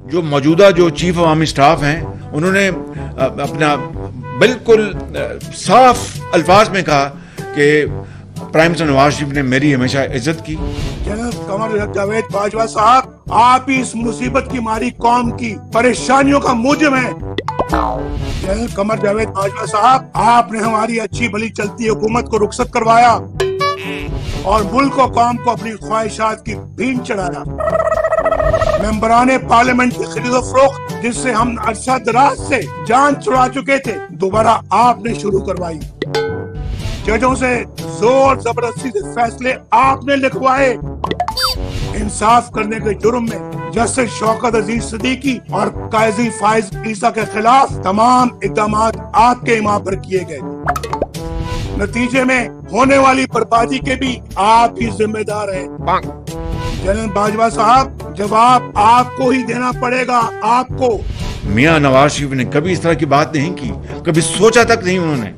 जो मौजूदा जो चीफ अवामी स्टाफ हैं उन्होंने अपना बिल्कुल साफ अल्फाज में कहा कि प्राइम मिनिस्टर नवाज शरीफ ने मेरी हमेशा इज्जत की। जनरल कमर जावेद बाजवा साहब, आप ही इस मुसीबत की मारी कौम की परेशानियों का मूजिब हैं। जनरल कमर जावेद बाजवा साहब, आपने हमारी अच्छी भली चलती हुकूमत को रुखसत करवाया और मुल्क और कौम को अपनी ख्वाहिशात की भीड़ चढ़ाया। मेंबराने पार्लियामेंट की खरीदो फरोख्त जिससे हम अरसा दराज से जान छुड़ा चुके थे, दोबारा आपने शुरू करवाई। जजों से जोर जबरदस्ती से फैसले आपने लिखवाए। इंसाफ करने के जुर्म में जस्टिस शौकत अजीज सिद्दीकी और काजी फाइज ईसा के खिलाफ तमाम इक़दाम आपके इमाम पर किए गए। नतीजे में होने वाली बर्बादी के भी आप ही जिम्मेदार हैं। जनरल बाजवा साहब, जवाब आपको ही देना पड़ेगा। आपको। मियां नवाज शरीफ ने कभी इस तरह की बात नहीं की, कभी सोचा तक नहीं उन्होंने।